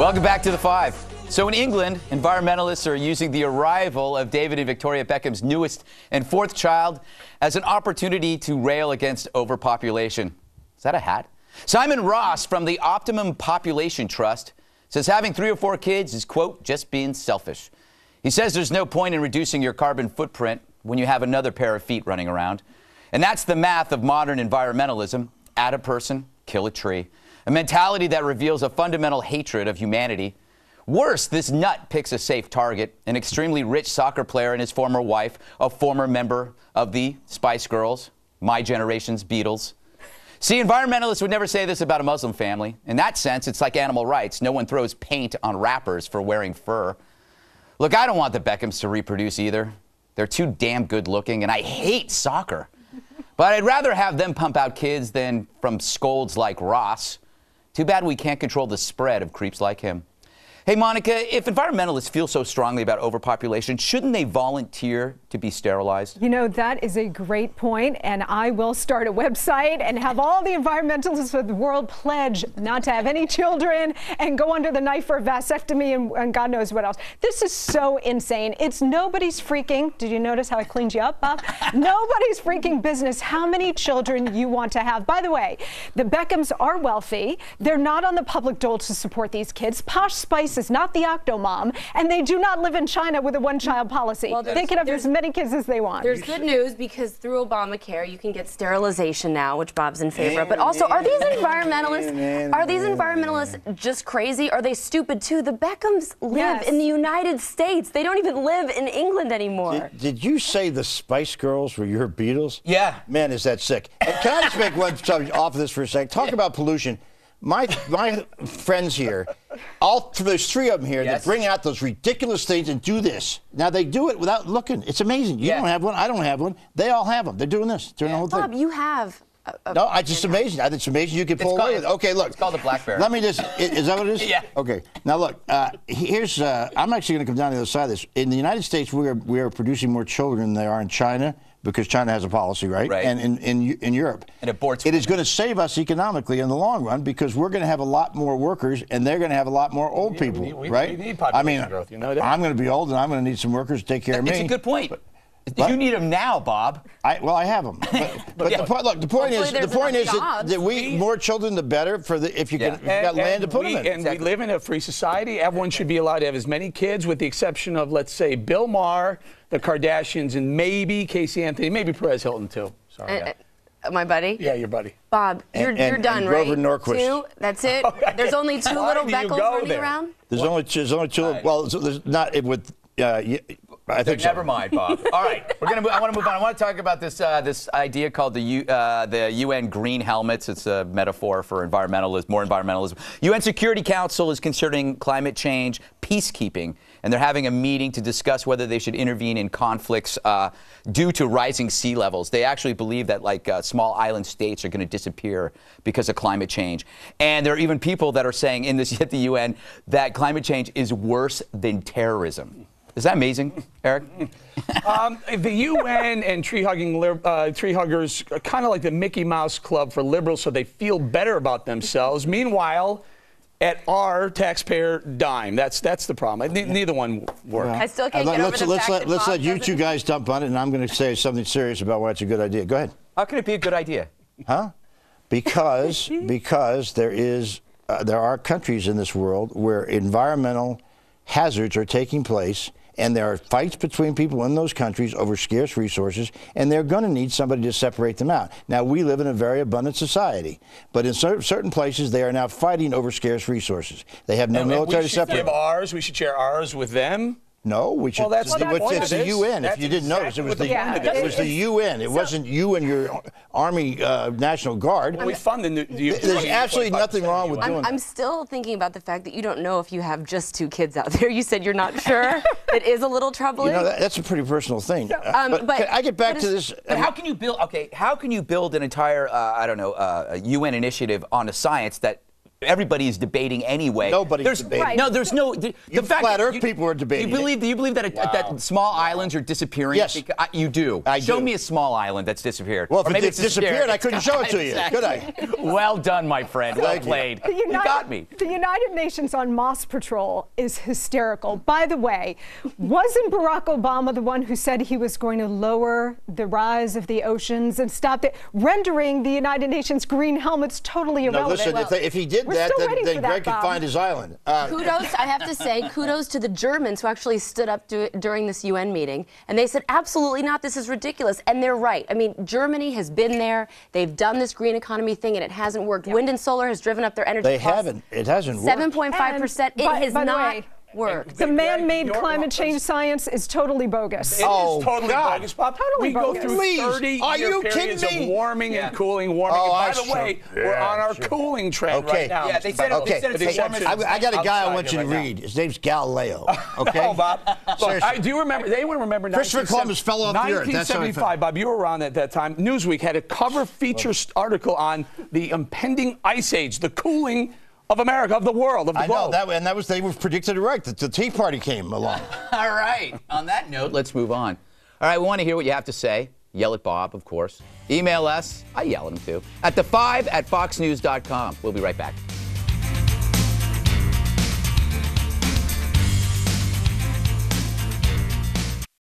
Welcome back to The Five. So in England, environmentalists are using the arrival of David and Victoria Beckham's newest and fourth child as an opportunity to rail against overpopulation. Is that a hat? Simon Ross from the Optimum Population Trust says having 3 or 4 kids is, quote, just being selfish. He says there's no point in reducing your carbon footprint when you have another pair of feet running around. And that's the math of modern environmentalism. Add a person, kill a tree. A mentality that reveals a fundamental hatred of humanity. Worse, this nut picks a safe target, an extremely rich soccer player and his former wife, a former member of the Spice Girls, my generation's Beatles. See, environmentalists would never say this about a Muslim family. In that sense, it's like animal rights. No one throws paint on rappers for wearing fur. Look, I don't want the Beckhams to reproduce either. They're too damn good looking, and I hate soccer. But I'd rather have them pump out kids than from scolds like Ross. Too bad we can't control the spread of creeps like him. Hey, Monica, if environmentalists feel so strongly about overpopulation, shouldn't they volunteer to be sterilized? You know, that is a great point, and I will start a website and have all the environmentalists of the world pledge not to have any children and go under the knife for a vasectomy and God knows what else. This is so insane. It's nobody's freaking, did you notice how I cleaned you up, Bob? Nobody's freaking business how many children you want to have. By the way, the Beckhams are wealthy. They're not on the public dole to support these kids. Posh Spice is not the Octomom, and they do not live in China with a one-child policy. Well, they can have as many kids as they want. There's good news because through Obamacare you can get sterilization now, which Bob's in favor of. But also, are these environmentalists just crazy? Are they stupid too? The Beckhams live in the United States. They don't even live in England anymore. Did you say the Spice Girls were your Beatles? Yeah. Man, is that sick. And can I just make one subject off of this for a second? Talk about pollution. My friends here, there's 3 of them here that bring out those ridiculous things and do this. Now, they do it without looking. It's amazing. You don't have one. I don't have one. They all have them. They're doing this. Doing the whole thing. Bob, you have No, it's just amazing. I think it's amazing you can pull away with it. Okay, look. It's called a BlackBerry. Let me just, is that what it is? Yeah. Okay. Now, look, here's, I'm actually going to come down to the other side of this. In the United States, we are producing more children than they are in China, because China has a policy, right? Right. And in Europe. And aborts. It is going to save us economically in the long run, because we're going to have a lot more workers, and they're going to have a lot more old people, right? We need population growth, you know that? I'm going to be old, and I'm going to need some workers to take care of me. It's a good point. You need them now, Bob. Well, I have them. But the point is that more children, the better. If you got land to put them in. And we live in a free society. Everyone should be allowed to have as many kids, with the exception of, let's say, Bill Maher, the Kardashians, and maybe Casey Anthony, maybe Perez Hilton too. Sorry. My buddy? Yeah, your buddy. Bob, you're done, and right? Grover Norquist. 2? That's it? There's only 2 little Beckles running around? There's only 2. Well, there's not with. I think so. Never mind, Bob. All right, I want to move on. I want to talk about this idea called the UN green helmets. It's a metaphor for environmentalism, more environmentalism. UN Security Council is considering climate change peacekeeping, and they're having a meeting to discuss whether they should intervene in conflicts due to rising sea levels. They actually believe that small island states are going to disappear because of climate change. And there are even people that are saying in this at the UN that climate change is worse than terrorism. Is that amazing, Eric? The UN and tree huggers are kind of like the Mickey Mouse Club for liberals, so they feel better about themselves. Meanwhile, at our taxpayer dime. That's the problem. Neither one works. I still can't get over the fact that let's let you 2 guys dump on it, and I'm going to say something serious about why it's a good idea. Go ahead. How can it be a good idea? Huh? Because there are countries in this world where environmental hazards are taking place, and there are fights between people in those countries over scarce resources, and they're going to need somebody to separate them out. Now, we live in a very abundant society, but in certain places, they are now fighting over scarce resources. They have no military to separate. We should share ours with them. No, we should. Well, it's the UN. If you didn't notice, it was the UN. It wasn't you and your Army National Guard. Well, we fund the UN. There's absolutely nothing wrong with doing that. I'm still thinking about the fact that you don't know if you have just 2 kids out there. You said you're not sure. It is a little troubling. You know, that's a pretty personal thing. But I get back to this. But how can you build? Okay, how can you build an entire, UN initiative on a science that everybody is debating anyway. Nobody's debating. Right. No, there's no. The fact flat that Earth people are debating. You believe that that small islands are disappearing? Yes. You do. Show me a small island that's disappeared. Well, if or maybe it disappeared, I couldn't show it to you. Exactly. Could I? Well done, my friend. Well played. You got me. The United Nations on Moss Patrol is hysterical. By the way, wasn't Barack Obama the one who said he was going to lower the rise of the oceans and stop it, rendering the United Nations green helmets totally irrelevant? No, listen, if he did that, then Greg could find his island. Kudos, I have to say, kudos to the Germans who actually stood up during this UN meeting, and they said, absolutely not, this is ridiculous. And they're right. I mean, Germany has been there. They've done this green economy thing, and it hasn't worked. Wind and solar has driven up their energy They costs. haven't. It hasn't worked. 7.5%. It has not worked. The man-made climate change science is totally bogus. It is totally bogus, Bob. Totally bogus. We go through 30-year periods of warming and cooling, warming. Oh, and by the way, we're on our cooling trend right now. Yeah, they said it's warming. I got a guy I want you to read. His name's Galileo. Okay. No, Bob. Look, I do remember. They would remember. Christopher Columbus fell off the earth. 1975, Bob. You were around at that time. Newsweek had a cover feature article on the impending ice age, the cooling of America, of the world, of the globe. I know, and they were predicted right. The Tea Party came along. All right. On that note, let's move on. All right, we want to hear what you have to say. Yell at Bob, of course. Email us. I yell at him, too. At the5@foxnews.com. We'll be right back.